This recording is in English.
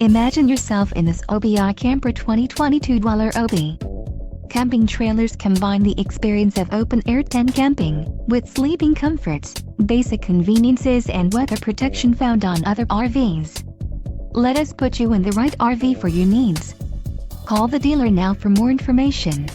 Imagine yourself in this OBI Camper 2022 Dweller OB. Camping trailers combine the experience of open-air tent camping with sleeping comforts, basic conveniences and weather protection found on other RVs. Let us put you in the right RV for your needs. Call the dealer now for more information.